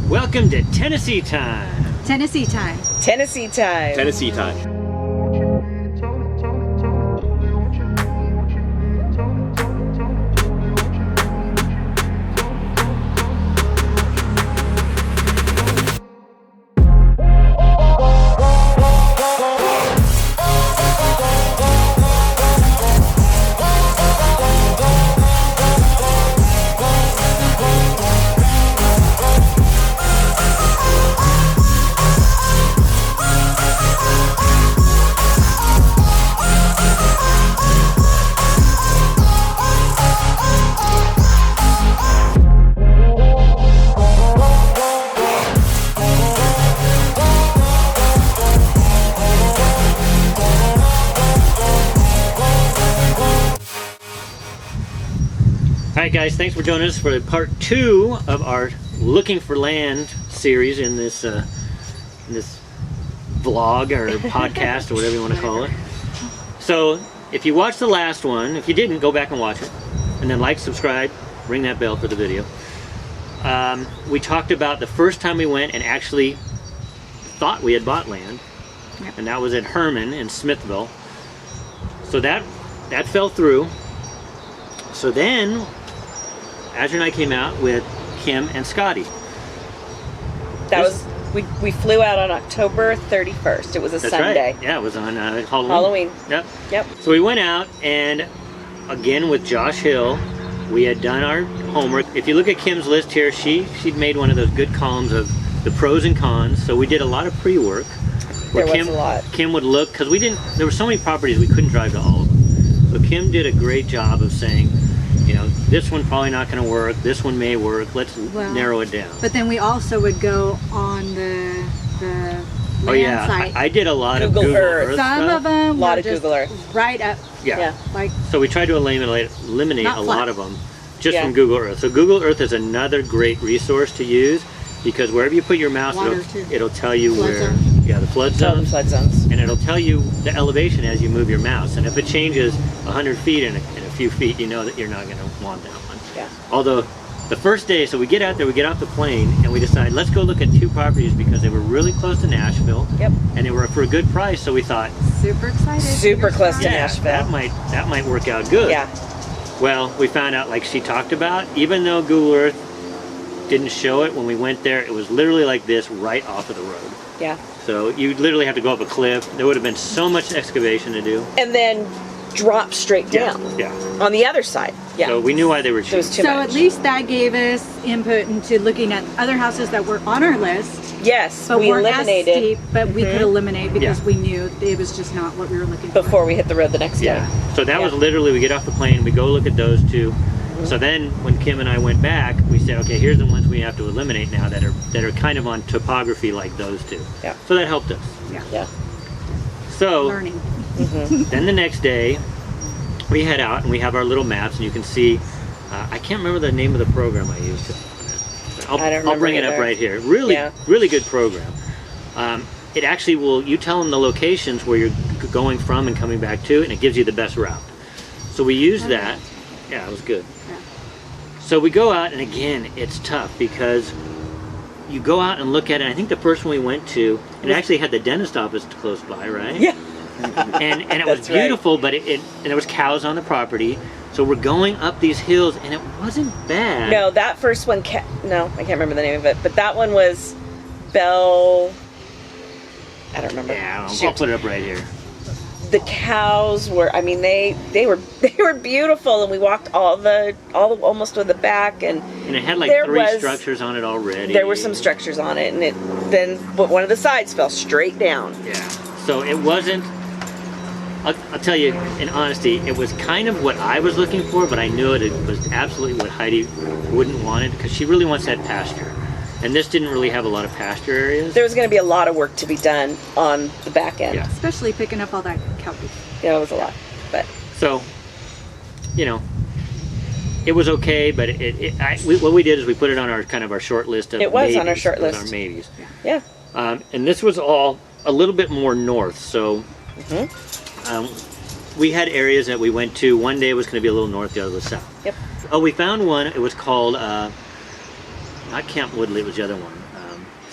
Welcome to Tennessee time. Tennessee time. Tennessee time. Tennessee time. Alright guys, thanks for joining us for part 2 of our Looking for Land series in this vlog or podcast or whatever you want to call it. So if you watched the last one, if you didn't, go back and watch it. And then like, subscribe, ring that bell for the video. We talked about the first time we went and actually thought we had bought land. Yep. And that was at Herman in Smithville. So that fell through. So then Azure and I came out with Kim and Scotty. We flew out on October 31st. It was a Sunday. Right. Yeah, it was on Halloween. Halloween. Yep. So we went out, and again with Josh Hill, we had done our homework. If you look at Kim's list here, she'd made one of those good columns of the pros and cons. So we did a lot of pre-work. There was a lot. Kim would look, because there were so many properties we couldn't drive to all of them. So Kim did a great job of saying, you know, this one probably not going to work, this one may work, let's narrow it down. But then we also would go on the land site. I did a lot of Google Earth Some stuff. of them A lot were of just Google Earth. right up. Yeah. Like, So we tried to eliminate Not a flat. lot of them just from Google Earth. So Google Earth is another great resource to use, because wherever you put your mouse, it'll tell you Flood where, zone. the flood zone. Flood zones. And it'll tell you the elevation as you move your mouse. And if it changes 100 feet in a few feet, you know that you're not going to want that one. Yeah. Although the first day, so we get out there, we get off the plane, and we decide, let's go look at 2 properties because they were really close to Nashville. Yep. And they were for a good price, so we thought, super excited. Super close to Nashville. that might work out good. Yeah. Well, we found out, like she talked about, even though Google Earth didn't show it when we went there, it was literally like this right off of the road. Yeah. So you literally have to go up a cliff. There would have been so much excavation to do. And then drop straight down. Yeah. On the other side. Yeah. So we knew why they were cheap. It was too So much. at least that gave us input into looking at other houses that were on our list, Yes, but we weren't eliminated as steep, but we could eliminate because Yeah. we knew it was just not what we were looking for. before we hit the road the next day. Yeah. So that was literally, we get off the plane, we go look at those 2. So then when Kim and I went back, we said, okay, here's the ones we have to eliminate now that are kind of on topography like those 2. Yeah. So that helped us. Yeah. So Learning. then the next day, we head out and we have our little maps, and you can see, I can't remember the name of the program I used. I don't remember I'll bring it up either. right here. Really good program. It actually will, you tell them the locations where you're going from and coming back to, and it gives you the best route. So we use that. Yeah, it was good. Yeah. So we go out, and again, it's tough because you go out and look at it. I think the first one we went to, it actually had the dentist office close by, right? Yeah. And it was That's right. beautiful, but and there was cows on the property. So we're going up these hills, and it wasn't bad. No, that first one, no, I can't remember the name of it, but that one was Bell, I don't remember. Yeah, I'll Shoot. put it up right here. The cows were, I mean, they were beautiful, and we walked almost to the back, and it had like 3 structures on it already. There were some structures on it, and then one of the sides fell straight down. Yeah. So it wasn't. I'll tell you in honesty, it was kind of what I was looking for, but I knew it was absolutely what Heidi wouldn't want it, because she really wants that pasture. And this didn't really have a lot of pasture areas. There was going to be a lot of work to be done on the back end. Yeah. Especially picking up all that cow poop. Yeah, it was a lot. But So, you know, it was okay, but what we did is we put it on our kind of our short list of It was maybes. on our short It was list. our maybes. yeah. And this was all a little bit more north, so we had areas that we went to. One day it was going to be a little north, the other was south. Yep. Oh, we found one. It was called, not Camp Woodley, it was the other one.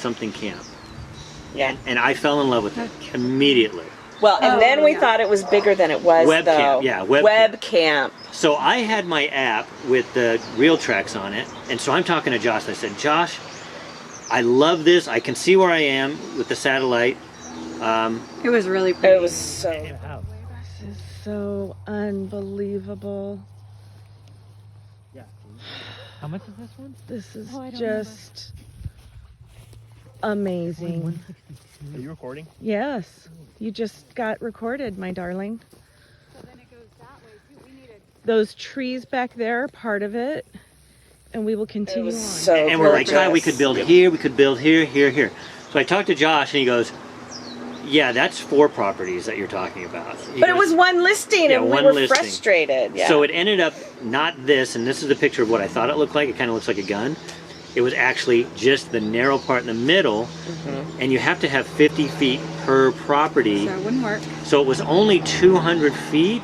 something camp. Yeah. And I fell in love with it immediately. Well, and then we yeah. thought it was bigger than it was, Webcam, though. yeah, webcam. Webcam. So I had my app with the real tracks on it, and so I'm talking to Josh. I said, Josh, I love this. I can see where I am with the satellite. It was really pretty. It was so... This is so unbelievable. Yeah. How much is this one? This is Oh, I don't just amazing. Are you recording? Yes, you just got recorded, my darling. So then it goes that way too. We needed. Those trees back there are part of it, and we will It continue was on. so And we're like, gorgeous. God, we could build here, we could build here, here, here. So I talked to Josh, and he goes, yeah, that's 4 properties that you're talking about. He But it goes, was one listing, Yeah, and we one were listing. frustrated. Yeah. So it ended up not this, and this is a picture of what I thought it looked like. It kind of looks like a gun. It was actually just the narrow part in the middle, and you have to have 50 feet per property. So it wouldn't work. So it was only 200 feet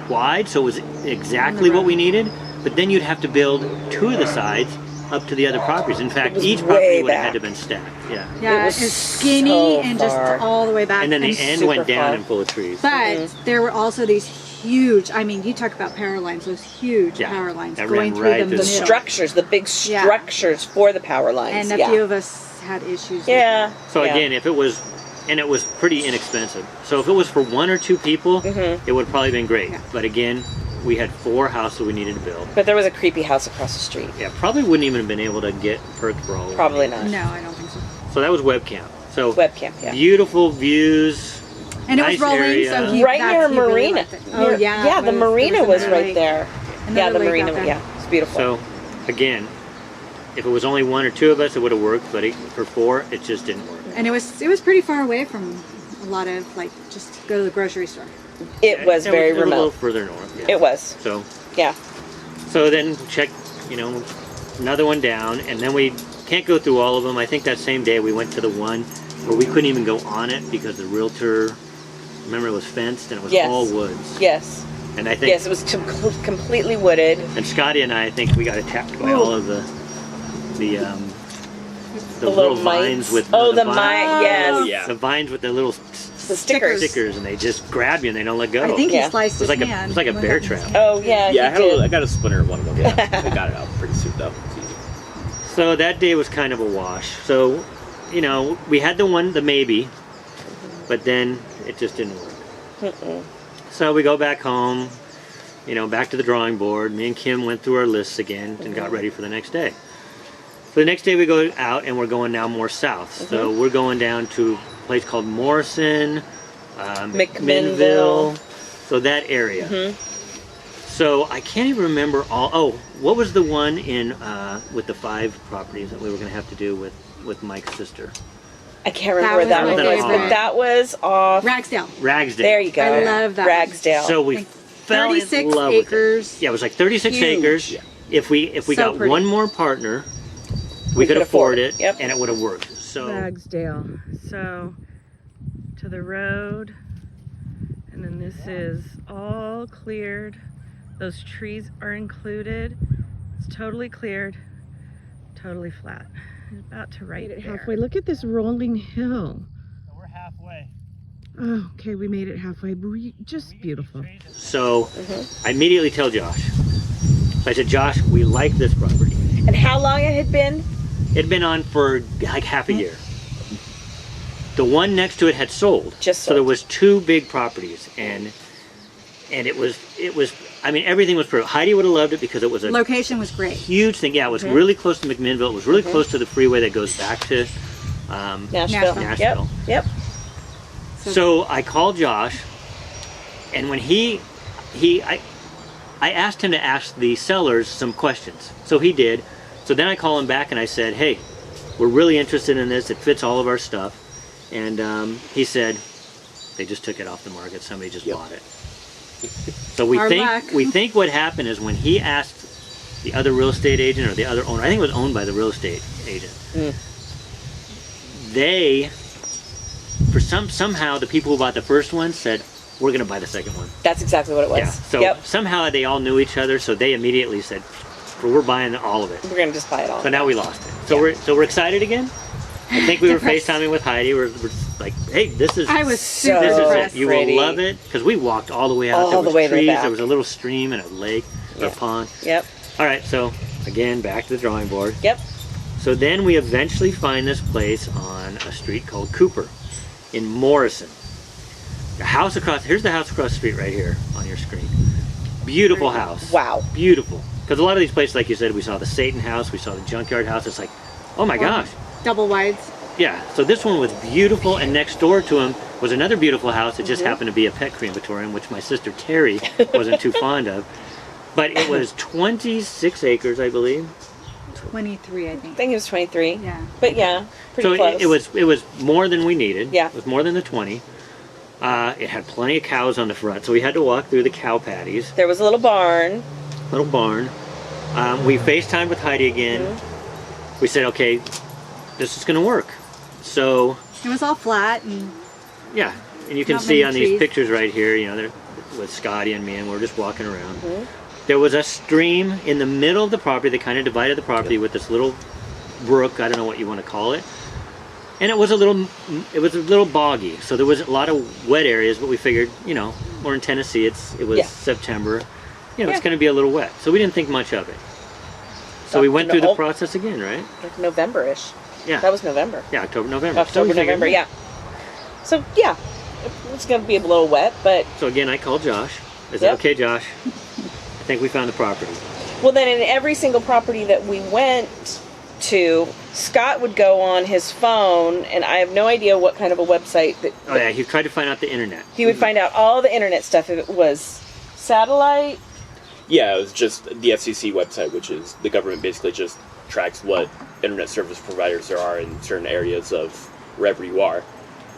wide, so it was exactly what we needed. But then you'd have to build 2 of the sides up to the other properties. In fact, was each way property would have back. had to have been stacked. Yeah. Yeah, It was it's skinny so and just far. all the way back. And then the end went super down far. and full of trees. But there were also these huge. I mean, you talk about power lines. Those huge Yeah, power lines that going ran through right the through the the middle. structures, the big Yeah. structures for the power lines. And a yeah. few of us had issues. Yeah. So yeah. again, if it was, and it was pretty inexpensive. So if it was for 1 or 2 people, it would have probably been great. Yeah. But again, we had 4 houses we needed to build. But there was a creepy house across the street. Yeah, probably wouldn't even have been able to get perked for all of them. Probably not. No, I don't think so. So that was webcam. So Webcam, yeah. beautiful views. And nice it was rolling, area. so he Right that's- near he really Marina. liked it. Oh yeah. Yeah, the there marina was was another right lake. there. Another Yeah, the lake marina. out there. Yeah, it's beautiful. So again, if it was only 1 or 2 of us, it would have worked. But for 4, it just didn't work. And it was pretty far away from a lot of like just go to the grocery store. it was Yeah, very a little remote. further north. Yeah. It was. So Yeah. then check, another one down, and then we can't go through all of them. I think that same day we went to the one where we couldn't even go on it because the realtor, remember, it was fenced and it was Yes. all woods. Yes. And I think, Yes, it was completely wooded. and Scotty and I think we got attacked by all of the little little vines mites. with Oh, the the mite. Yes. Oh, yeah. the vines with the little The stickers. stickers, and they just grab you and they don't let go. I think Yeah. he sliced It was his like hand. it was like a with bear it in his trap. hand. Oh yeah. Yeah, he did. I got a splinter in one of them. Yeah, I got it out pretty soon though. It's easy. So that day was kind of a wash. So, we had the maybe, but then it just didn't work. So we go back home, back to the drawing board. Me and Kim went through our lists again and got ready for the next day. So the next day we go out and we're going now more south. So we're going down to a place called Morrison, McMinnville. so that area. So I can't even remember all. Oh, what was the one in with the 5 properties that we were going to have to do with Mike's sister? I can't remember where was that my one was, but favorite. that was off. Ragsdale. Ragsdale. There you go. I love that. Ragsdale. So we Like fell in 36 love with it. acres. Yeah, it was like 36 Huge. acres. Yeah. If we So got pretty. one more partner, we could afford it, Yep. and it would have worked. So Ragsdale. So to the road, and then this is all cleared. Those trees are included. It's totally cleared, totally flat. It's about to right it halfway. Look at this rolling hill. we're halfway. Oh, okay, we made it halfway. Just beautiful. So I immediately tell Josh. I said, Josh, we like this property. And how long it had been? It had been on for like half a year. The one next to it had sold. Just So there sold. was 2 big properties, and it was. I mean, everything was perfect. Heidi would have loved it because it was a Location was great. huge thing. Yeah, it was really close to McMinnville. It was really close to the freeway that goes back to Nashville. Nashville. Yep. So I called Josh, and when I asked him to ask the sellers some questions. So he did. So then I call him back and I said, hey, we're really interested in this. It fits all of our stuff. And he said, they just took it off the market. Somebody just bought it. So we Our think luck. what happened is when he asked the other real estate agent or the other owner, I think it was owned by the real estate agent. They, somehow the people who bought the first one said, we're going to buy the second one. That's exactly what it was. Yeah. So Yep. somehow they all knew each other, so they immediately said, we're buying all of it. We're gonna just buy it all. So now we lost it. So we're excited again. I think we were Depressed. FaceTiming with Heidi. We're like, hey, this is I was So super this is it. depressed. You pretty. will love it because we walked all the way out. All There the was way to the trees. back. There was a little stream and a lake or a pond. Yep. All right, so again, back to the drawing board. Yep. So then we eventually find this place on a street called Cooper in Morrison. The house across, here's the house across the street right here on your screen. Beautiful house. Wow. Beautiful. Because a lot of these places, like you said, we saw the Satan house, we saw the junkyard house. It's like, oh my gosh. Double wides. Yeah, so this one was beautiful, and next door to him was another beautiful house. It just happened to be a pet crematorium, which my sister Terry wasn't too fond of. But it was 26 acres, I believe. 23, I I think. think it was 23. Yeah. But yeah, pretty So close. it was more than we needed. Yeah. It was more than the 20. It had plenty of cows on the front, so we had to walk through the cow patties. There was a little barn. Little barn. We FaceTimed with Heidi again. We said, okay, this is going to work. So, It was all flat and yeah, and you can Not see many on these trees. pictures right here, you know, they're with Scotty and me, and we're just walking around. There was a stream in the middle of the property that kind of divided the property with this little brook. I don't know what you want to call it. And it was a little boggy, so there was a lot of wet areas. But we figured, you know, we're in Tennessee. It was Yeah. September. You know, Yeah. it's going to be a little wet, so we didn't think much of it. So we went through the process again, right? Like November-ish. Yeah. That was November. Yeah, October, November. So October, we figured, November, yeah. So, yeah. It's going to be a little wet, but... So again, I called Josh. I said, Yep. okay, Josh, I think we found the property. Well, then in every single property that we went to, Scott would go on his phone, and I have no idea what kind of a website that Oh yeah, he tried to find out the internet. he would find out all the internet stuff. If it was satellite, Yeah, it was just the FCC website, which is the government basically just tracks what internet service providers there are in certain areas of wherever you are.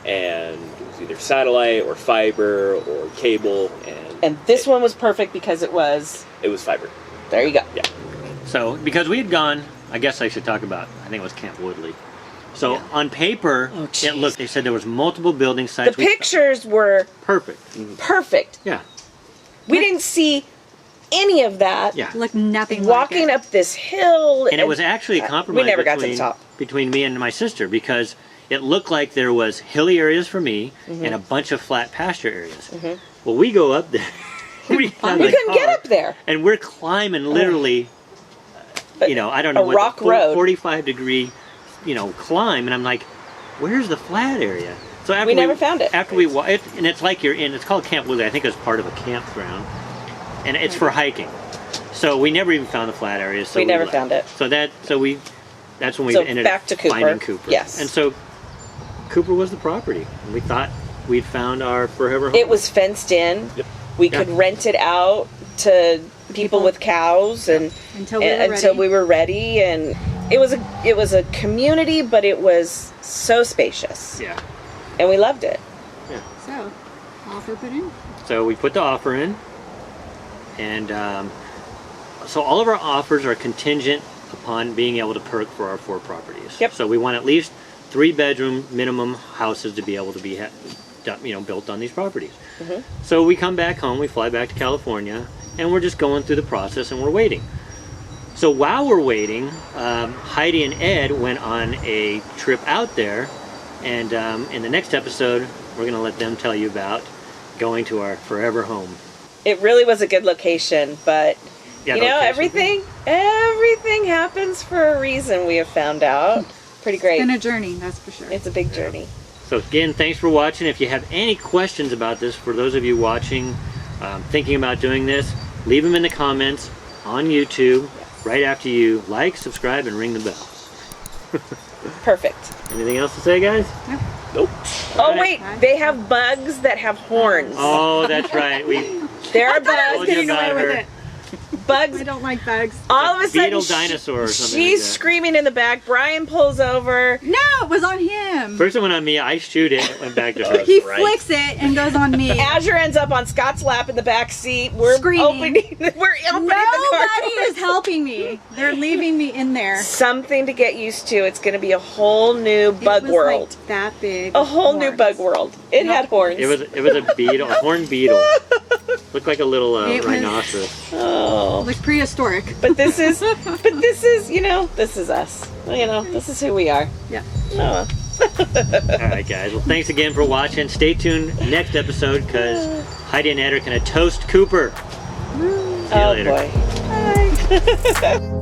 And it was either satellite or fiber or cable, and this one was perfect because it was. it was fiber. There you go. Yeah. So because we had gone, I guess I should talk about, I think it was Camp Woodley. So on paper, Oh, it jeez. looked, they said there was multiple building The sites. pictures were Perfect. perfect. Yeah. We didn't see any of that. Yeah. looked nothing Walking like it. up this hill, And it was actually a compromise we never got to the between, top. between me and my sister because it looked like there was hilly areas for me and a bunch of flat pasture areas. Well, we go up there. we have We the couldn't get car, up there. and we're climbing literally, you know, I don't know, A rock road. 45-degree, you know, climb, and I'm like, where's the flat area? So after We never found it. After we and it's like you're in. It's called Camp Woodley. I think it's part of a campground, and it's for hiking. So we never even found the flat area. So We never left. found it. So that's when we So ended back up to Cooper. finding Cooper. Yes. And so Cooper was the property, and we thought we'd found our forever home. It was fenced in. Yep. We Yeah. could rent it out to people with cows and Until we were until ready. we were ready, and it was a community, but it was so spacious, Yeah. and we loved it. So, offer put in. So we put the offer in, and so all of our offers are contingent upon being able to perk for our 4 properties. Yep. So we want at least 3-bedroom minimum houses to be able to be built on these properties. So we come back home, we fly back to California, and we're just going through the process and we're waiting. So while we're waiting, Heidi and Ed went on a trip out there, and in the next episode, we're going to let them tell you about going to our forever home. It really was a good location, but Yeah, you the know, location. everything happens for a reason. We have found out. Pretty great. It's been a journey, that's for sure. It's a big journey. So again, thanks for watching. If you have any questions about this, for those of you watching, thinking about doing this, leave them in the comments on YouTube right after you like, subscribe, and ring the bell. Perfect. Anything else to say, guys? Nope. Oh right. wait, they have bugs that have horns. Oh, that's right. There are I was Told bugs. you getting away about with her. it. Bugs. I don't like bugs. All of a sudden, Beetle dinosaur or something she's like that. screaming in the back. Brian pulls over. No, it was on him. First it went on me, I shoot it, it went back to her. He right. flicks it and goes on me. Azure ends up on Scott's lap in the back seat. We're Screaming. opening. We're opening the car Nobody doors. is helping me. They're leaving me in there. Something to get used to. It's going to be a whole new bug It was world. Like that big. A whole new horns. bug world. It had horns. It was a beetle, a horned beetle. Looked like a little It was- rhinoceros. Oh. Looks prehistoric. But this is, you know, this is us. You know, this is who we are. Yeah. Oh. All right, guys. Well, thanks again for watching. Stay tuned next episode because Heidi and Ed are going to toast Cooper. See you Oh later. boy. Bye.